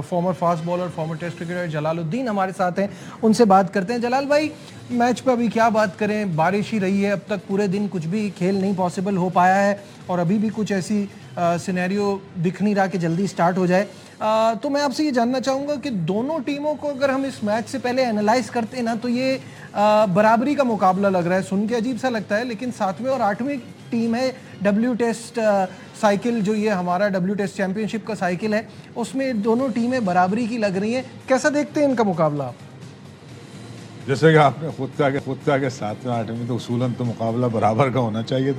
Farmer fast bowler, former test cricketer Jalaluddin हमारे साथ हैं, उनसे बात करते हैं। जलाल भाई, मैच पे अभी क्या बात करें, बारिश ही रही है अब तक पूरे दिन, कुछ भी खेल नहीं पॉसिबल हो पाया है और अभी भी कुछ ऐसी सिनेरियो दिख नहीं रहा कि जल्दी स्टार्ट हो जाए। तो मैं आपसे ये जानना चाहूँगा कि दोनों टीमों को अगर हम इस मैच से पहले एनालाइज करते हैं ना, तो ये बराबरी का मुकाबला लग रहा है। सुन के अजीब सा लगता है, लेकिन 7वें और 8वीं टीम है। डब्ल्यू टेस्ट साइकिल जो ये हमारा डब्ल्यू टेस्ट चैंपियनशिप का साइकिल है, उसमें दोनों टीमें बराबरी की लग रही हैं। कैसा देखते हैं इनका मुकाबला आप? जैसे कि आपने खुद कहा कि 7वें 8वें तो उसूलन तो मुकाबला बराबर का होना चाहिए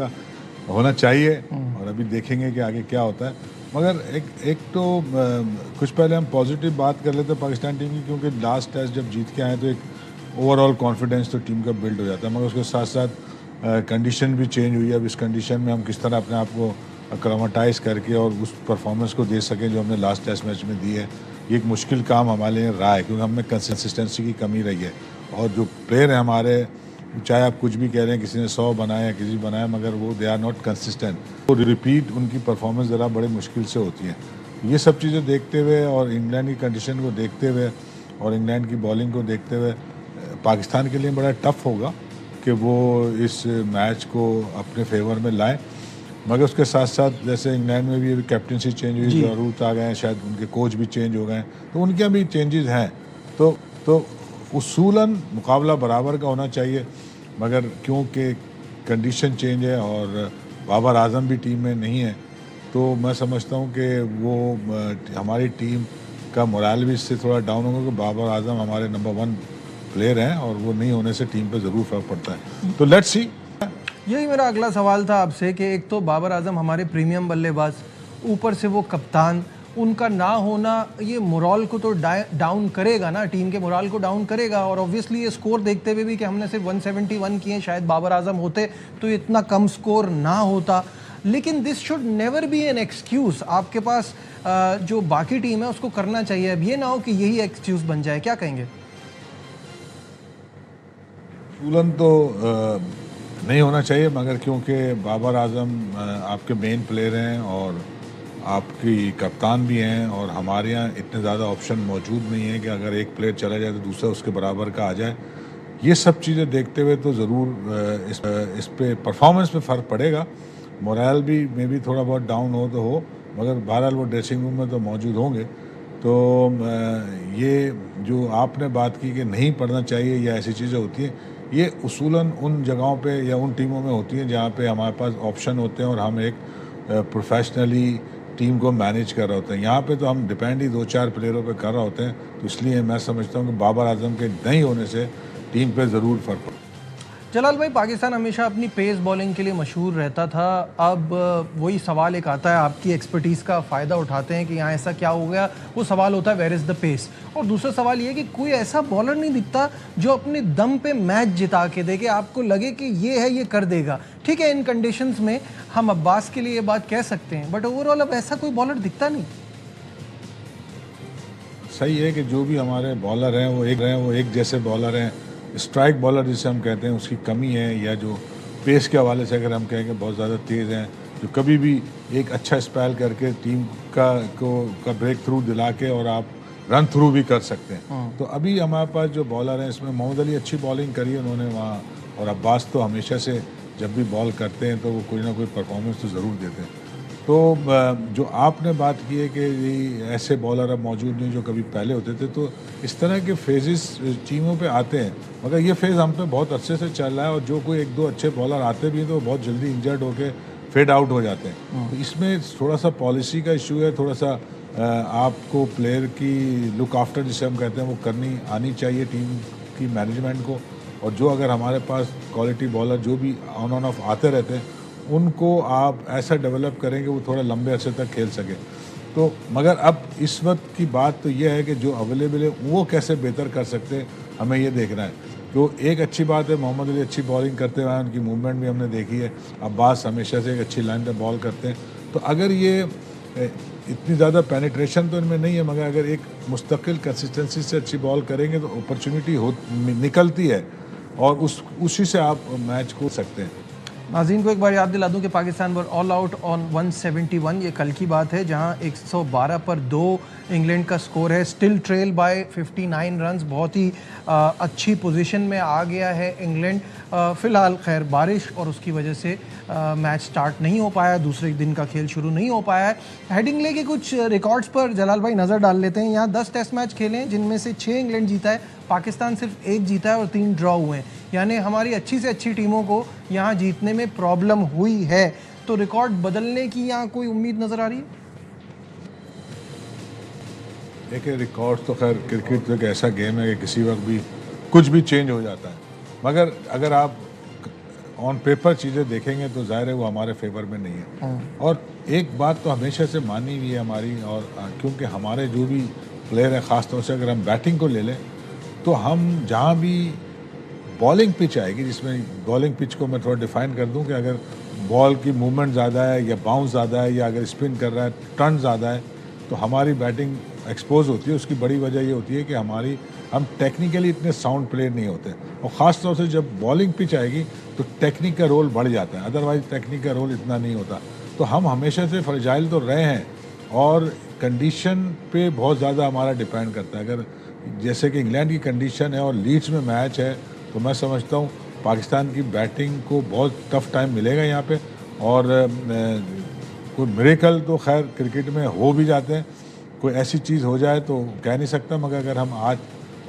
और अभी देखेंगे कि आगे क्या होता है। मगर एक तो कुछ पहले हम पॉजिटिव बात कर लेते हैं पाकिस्तान टीम की, क्योंकि लास्ट टेस्ट जब जीत के आए तो एक ओवरऑल कॉन्फिडेंस तो टीम का बिल्ड हो जाता है। मगर उसके साथ साथ कंडीशन भी चेंज हुई है। अब इस कंडीशन में हम किस तरह अपने आप को एक्लेमेटाइज करके और उस परफॉर्मेंस को दे सकें जो हमने लास्ट टेस्ट मैच में दी है, ये एक मुश्किल काम हमारे लिए रहा है, क्योंकि हमें कंसिस्टेंसी की कमी रही है। और जो प्लेयर हैं हमारे, चाहे आप कुछ भी कह रहे हैं, किसी ने 100 बनाया या किसी बनाया, मगर वो दे आर नॉट कंसिस्टेंट, तो रिपीट उनकी परफॉर्मेंस ज़रा बड़े मुश्किल से होती है। ये सब चीज़ें देखते हुए और इंग्लैंड की कंडीशन को देखते हुए और इंग्लैंड की बॉलिंग को देखते हुए पाकिस्तान के लिए बड़ा टफ होगा कि वो इस मैच को अपने फेवर में लाएँ। मगर उसके साथ साथ जैसे इंग्लैंड में भी कैप्टनसी चेंज हुई, जरूरत आ गए हैं, शायद उनके कोच भी चेंज हो गए, तो उनके भी चेंजेस हैं। तो उसूलन मुकाबला बराबर का होना चाहिए, मगर क्योंकि कंडीशन चेंज है और बाबर आजम भी टीम में नहीं है, तो मैं समझता हूं कि वो हमारी टीम का मोराल भी इससे थोड़ा डाउन होगा कि बाबर आजम हमारे नंबर 1 प्लेयर हैं और वो नहीं होने से टीम पे ज़रूर फर्क पड़ता है। तो लेट्स सी। यही मेरा अगला सवाल था आपसे कि एक तो बाबर आजम हमारे प्रीमियम बल्लेबाज, ऊपर से वो कप्तान, उनका ना होना ये मोरल को तो डाउन करेगा ना, टीम के मोरल को डाउन करेगा। और ऑब्वियसली ये स्कोर देखते हुए भी कि हमने सिर्फ 171 किए, शायद बाबर आजम होते तो इतना कम स्कोर ना होता। लेकिन this should never be an excuse. आपके पास जो बाकी टीम है उसको करना चाहिए। अब ये ना हो कि यही एक्सक्यूज़ बन जाए। क्या कहेंगे? उसूलन तो नहीं होना चाहिए, मगर क्योंकि बाबर आजम आपके मेन प्लेयर हैं और आपकी कप्तान भी हैं और हमारे यहाँ इतने ज़्यादा ऑप्शन मौजूद नहीं है कि अगर एक प्लेयर चला जाए तो दूसरा उसके बराबर का आ जाए। ये सब चीज़ें देखते हुए तो ज़रूर इस पे परफॉर्मेंस पे फ़र्क पड़ेगा। मोरल भी मे भी थोड़ा बहुत डाउन हो तो हो, मगर बहरहाल वो ड्रेसिंग रूम में तो मौजूद होंगे। तो ये जो आपने बात की कि नहीं पढ़ना चाहिए या ऐसी चीज़ें होती हैं, ये उसूलन उन जगहों पे या उन टीमों में होती हैं जहाँ पे हमारे पास ऑप्शन होते हैं और हम एक प्रोफेशनली टीम को मैनेज कर रहे होते हैं। यहाँ पे तो हम डिपेंड ही 2-4 प्लेयरों पे कर रहे होते हैं। तो इसलिए मैं समझता हूँ कि बाबर आजम के नहीं होने से टीम पे ज़रूर फर्क पड़ता है। जलाल भाई, पाकिस्तान हमेशा अपनी पेस बॉलिंग के लिए मशहूर रहता था। अब वही सवाल एक आता है, आपकी एक्सपर्टीज़ का फ़ायदा उठाते हैं कि यहाँ ऐसा क्या हो गया। वो सवाल होता है वेयर इज़ द पेस। और दूसरा सवाल ये कि कोई ऐसा बॉलर नहीं दिखता जो अपने दम पे मैच जिता के दे, कि आपको लगे कि ये है, ये कर देगा। ठीक है, इन कंडीशंस में हम अब्बास के लिए ये बात कह सकते हैं, बट ओवरऑल अब ऐसा कोई बॉलर दिखता नहीं। सही है कि जो भी हमारे बॉलर हैं वो एक जैसे बॉलर हैं। स्ट्राइक बॉलर जिसे हम कहते हैं उसकी कमी है, या जो पेस के हवाले से अगर हम कहेंगे बहुत ज़्यादा तेज़ हैं, जो कभी भी एक अच्छा स्पेल करके टीम का ब्रेक थ्रू दिला के और आप रन थ्रू भी कर सकते हैं। तो अभी हमारे पास जो बॉलर हैं, इसमें मोहम्मद अली अच्छी बॉलिंग करी है उन्होंने वहाँ, और अब्बास तो हमेशा से जब भी बॉल करते हैं तो वो कोई ना कोई परफॉर्मेंस तो ज़रूर देते हैं। तो जो आपने बात की है कि ऐसे बॉलर अब मौजूद नहीं जो कभी पहले होते थे, तो इस तरह के फेजेस टीमों पे आते हैं, मगर ये फेज़ हम पे बहुत अच्छे से चल रहा है। और जो कोई 1-2 अच्छे बॉलर आते भी हैं तो बहुत जल्दी इंजर्ड होके फेड आउट हो जाते हैं। तो इसमें थोड़ा सा पॉलिसी का इशू है, थोड़ा सा आपको प्लेयर की लुक आफ्टर जिसे हम कहते हैं वो करनी आनी चाहिए टीम की मैनेजमेंट को। और जो अगर हमारे पास क्वालिटी बॉलर जो भी ऑन ऑफ आते रहते हैं, उनको आप ऐसा डेवलप करेंगे वो थोड़ा लंबे अरसे तक खेल सके। तो मगर अब इस वक्त की बात तो ये है कि जो अवेलेबल है वो कैसे बेहतर कर सकते हैं, हमें ये देखना है। तो एक अच्छी बात है, मोहम्मद अली अच्छी बॉलिंग करते हुए उनकी मूवमेंट भी हमने देखी है। अब्बास हमेशा से एक अच्छी लाइन पे बॉल करते हैं। तो अगर ये इतनी ज़्यादा पेनिट्रेशन तो इनमें नहीं है, मगर अगर एक मुस्तकिल कंसिस्टेंसी से अच्छी बॉल करेंगे तो अपॉर्चुनिटी निकलती है और उसी से आप मैच को सकते हैं। नाज़रीन को एक बार याद दिला दूं कि Pakistan were all out on 171, ये कल की बात है, जहां 112 पर 2 इंग्लैंड का स्कोर है। स्टिल ट्रेल बाय 59 रन्स, बहुत ही अच्छी पोजीशन में आ गया है इंग्लैंड। फ़िलहाल खैर बारिश और उसकी वजह से मैच स्टार्ट नहीं हो पाया, दूसरे दिन का खेल शुरू नहीं हो पाया है। हेडिंगले के कुछ रिकॉर्ड्स पर जलाल भाई नज़र डाल लेते हैं। यहाँ 10 टेस्ट मैच खेले हैं, जिनमें से 6 इंग्लैंड जीता है, पाकिस्तान सिर्फ 1 जीता है और 3 ड्रॉ हुए हैं। यानी हमारी अच्छी से अच्छी टीमों को यहाँ जीतने में प्रॉब्लम हुई है। तो रिकॉर्ड बदलने की यहाँ कोई उम्मीद नज़र आ रही है? देखिए, रिकॉर्ड तो खैर क्रिकेट तो एक ऐसा गेम है कि किसी वक्त भी कुछ भी चेंज हो जाता है, मगर अगर आप ऑन पेपर चीज़ें देखेंगे तो ज़ाहिर है वो हमारे फेवर में नहीं है। और एक बात तो हमेशा से मानी हुई है हमारी, और क्योंकि हमारे जो भी प्लेयर हैं, ख़ास तौर से अगर हम बैटिंग को ले लें तो हम जहाँ भी बॉलिंग पिच आएगी, जिसमें बॉलिंग पिच को मैं थोड़ा डिफाइन कर दूं कि अगर बॉल की मूवमेंट ज़्यादा है या बाउंस ज़्यादा है या अगर स्पिन कर रहा है, टर्न ज़्यादा है, तो हमारी बैटिंग एक्सपोज होती है। उसकी बड़ी वजह ये होती है कि हम टेक्निकली इतने साउंड प्लेयर नहीं होते, और ख़ास तौर से जब बॉलिंग पिच आएगी तो टेक्निक का रोल बढ़ जाता है, अदरवाइज टेक्निक का रोल इतना नहीं होता। तो हम हमेशा से फ्रजाइल तो रहे हैं, और कंडीशन पे बहुत ज़्यादा हमारा डिपेंड करता है। अगर जैसे कि इंग्लैंड की कंडीशन है और लीड्स में मैच है, तो मैं समझता हूँ पाकिस्तान की बैटिंग को बहुत टफ टाइम मिलेगा यहाँ पे। और कोई मिरेकल तो खैर क्रिकेट में हो भी जाते हैं, कोई ऐसी चीज़ हो जाए तो कह नहीं सकता, मगर अगर हम आज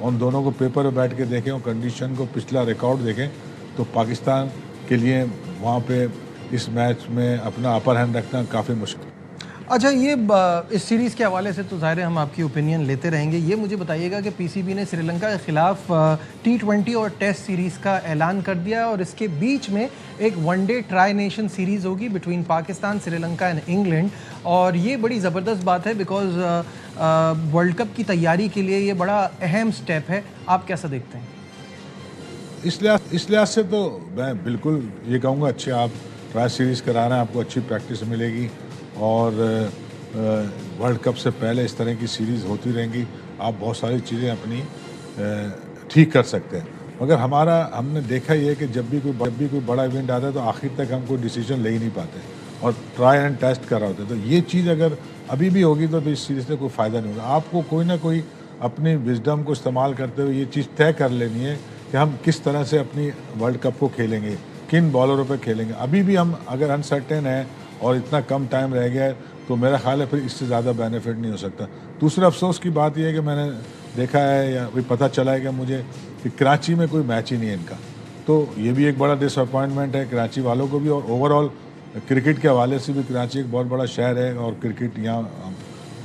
उन दोनों को पेपर पे बैठ के देखें और कंडीशन को पिछला रिकॉर्ड देखें तो पाकिस्तान के लिए वहाँ पे इस मैच में अपना अपर हैंड रखना काफ़ी मुश्किल। अच्छा, ये इस सीरीज़ के हवाले से तो ज़ाहिर है हम आपकी ओपिनियन लेते रहेंगे। ये मुझे बताइएगा कि पीसीबी ने श्रीलंका के ख़िलाफ़ T20 और टेस्ट सीरीज़ का ऐलान कर दिया है, और इसके बीच में एक वनडे ट्राई नेशन सीरीज़ होगी between Pakistan, Sri Lanka and England. और ये बड़ी ज़बरदस्त बात है, बिकॉज़ वर्ल्ड कप की तैयारी के लिए ये बड़ा अहम स्टेप है। आप कैसा देखते हैं? इस लिहाज से तो मैं बिल्कुल ये कहूँगा, अच्छे आप ट्राई सीरीज़ करा रहे हैं, आपको अच्छी प्रैक्टिस मिलेगी, और वर्ल्ड कप से पहले इस तरह की सीरीज़ होती रहेंगी, आप बहुत सारी चीज़ें अपनी ठीक कर सकते हैं। मगर हमने देखा ये है कि जब भी कोई बड़ा इवेंट आता है तो आखिर तक हम कोई डिसीजन ले ही नहीं पाते, और ट्राई एंड टेस्ट कर रहे होते हैं। तो ये चीज़ अगर अभी भी होगी तो इस सीरीज़ से कोई फ़ायदा नहीं होगा। आपको कोई ना कोई अपनी विजडम को इस्तेमाल करते हुए ये चीज़ तय कर लेनी है कि हम किस तरह से अपनी वर्ल्ड कप को खेलेंगे, किन बॉलरों पर खेलेंगे। अभी भी हम अगर अनसर्टेन है और इतना कम टाइम रह गया है, तो मेरा ख्याल है फिर इससे ज़्यादा बेनिफिट नहीं हो सकता। दूसरा अफसोस की बात यह है कि मैंने देखा है या भी पता चला है कि मुझे कि कराची में कोई मैच ही नहीं है इनका, तो ये भी एक बड़ा डिसअपॉइंटमेंट है कराची वालों को भी, और ओवरऑल क्रिकेट के हवाले से भी कराची एक बहुत बड़ा शहर है, और क्रिकेट यहाँ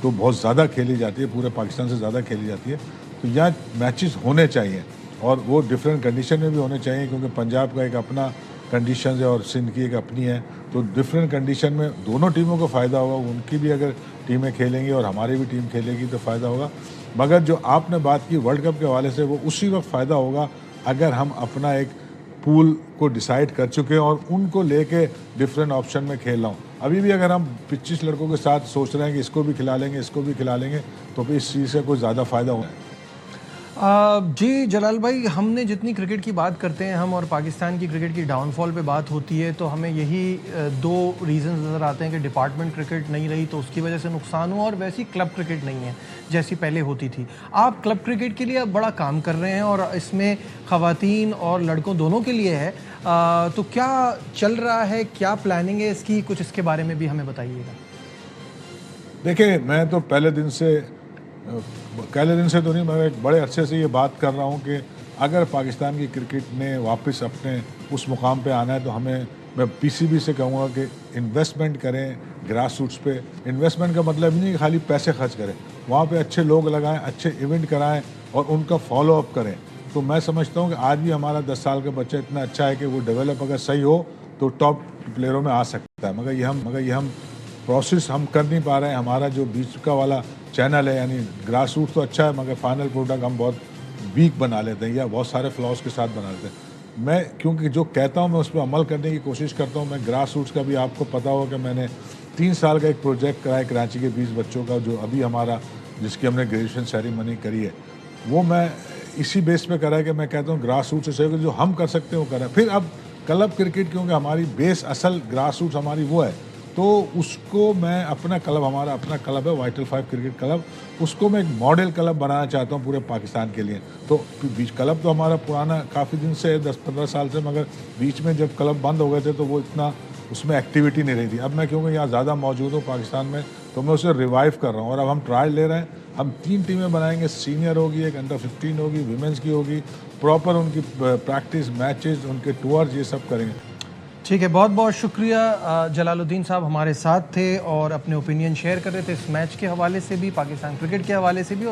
तो बहुत ज़्यादा खेली जाती है, पूरे पाकिस्तान से ज़्यादा खेली जाती है। तो यहाँ मैचेस होने चाहिए, और वो डिफरेंट कंडीशन में भी होने चाहिए, क्योंकि पंजाब का एक अपना कंडीशन है और सिंध की एक अपनी है। तो डिफरेंट कंडीशन में दोनों टीमों को फ़ायदा होगा, उनकी भी अगर टीमें खेलेंगी और हमारी भी टीम खेलेगी तो फ़ायदा होगा। मगर जो आपने बात की वर्ल्ड कप के हवाले से, वो उसी वक्त फ़ायदा होगा अगर हम अपना एक पूल को डिसाइड कर चुके हैं और उनको लेके डिफरेंट ऑप्शन में खेल रहा हूँ। अभी भी अगर हम 25 लड़कों के साथ सोच रहे हैं कि इसको भी खिला लेंगे, इसको भी खिला लेंगे, तो फिर इस चीज़ से कोई ज़्यादा फ़ायदा होगा। जी जलाल भाई, हमने जितनी क्रिकेट की बात करते हैं हम, और पाकिस्तान की क्रिकेट की डाउनफॉल पे बात होती है, तो हमें यही दो रीज़न नज़र आते हैं कि डिपार्टमेंट क्रिकेट नहीं रही तो उसकी वजह से नुकसान हुआ, और वैसी क्लब क्रिकेट नहीं है जैसी पहले होती थी। आप क्लब क्रिकेट के लिए अब बड़ा काम कर रहे हैं, और इसमें ख़वातीन और लड़कों दोनों के लिए है, तो क्या चल रहा है, क्या प्लानिंग है इसकी, कुछ इसके बारे में भी हमें बताइएगा। देखिए, मैं तो पहले दिन से तो नहीं, मैं एक बड़े अरसे से ये बात कर रहा हूँ कि अगर पाकिस्तान की क्रिकेट ने वापस अपने उस मुकाम पे आना है तो मैं पीसीबी से कहूँगा कि इन्वेस्टमेंट करें ग्रास रूट्स पे। इन्वेस्टमेंट का मतलब ही नहीं कि खाली पैसे खर्च करें, वहाँ पे अच्छे लोग लगाएं, अच्छे इवेंट कराएं और उनका फॉलो अप करें। तो मैं समझता हूँ कि आज भी हमारा 10 साल का बच्चा इतना अच्छा है कि वो डेवलप अगर सही हो तो टॉप प्लेयरों में आ सकता है। मगर ये हम प्रोसेस हम कर नहीं पा रहे हैं। हमारा जो बीच का वाला चैनल है, यानी ग्रास रूट तो अच्छा है मगर फाइनल प्रोडक्ट हम बहुत वीक बना लेते हैं या बहुत सारे फ्लॉज के साथ बना लेते हैं। मैं क्योंकि जो कहता हूँ मैं उस पर अमल करने की कोशिश करता हूँ। मैं ग्रास रूट्स का भी, आपको पता होगा कि मैंने 3 साल का एक प्रोजेक्ट कराया कराची के 20 बच्चों का, जो अभी हमारा जिसकी हमने ग्रेजुएशन सेरेमनी करी है, वो मैं इसी बेस पे करा है कि मैं कहता हूँ ग्रास रूट से जो हम कर सकते हैं वो करें। फिर अब क्लब क्रिकेट क्योंकि हमारी बेस असल ग्रास रूट्स हमारी वो है, तो उसको मैं अपना क्लब, हमारा अपना क्लब है वाइटल 5 क्रिकेट क्लब, उसको मैं एक मॉडल क्लब बनाना चाहता हूँ पूरे पाकिस्तान के लिए। तो बीच क्लब तो हमारा पुराना काफ़ी दिन से 10-15 साल से, मगर बीच में जब क्लब बंद हो गए थे तो वो इतना उसमें एक्टिविटी नहीं रही थी। अब मैं क्योंकि यहाँ ज़्यादा मौजूद हूँ पाकिस्तान में, तो मैं उसे रिवाइव कर रहा हूँ और अब हम ट्रायल ले रहे हैं। हम 3 टीमें बनाएंगे, सीनियर होगी, एक अंडर 15 होगी, विमेंस की होगी, प्रॉपर उनकी प्रैक्टिस, मैचेस, उनके टूर्स, ये सब करेंगे। ठीक है, बहुत बहुत शुक्रिया। जलालुद्दीन साहब हमारे साथ थे और अपने ओपिनियन शेयर कर रहे थे इस मैच के हवाले से भी, पाकिस्तान क्रिकेट के हवाले से भी।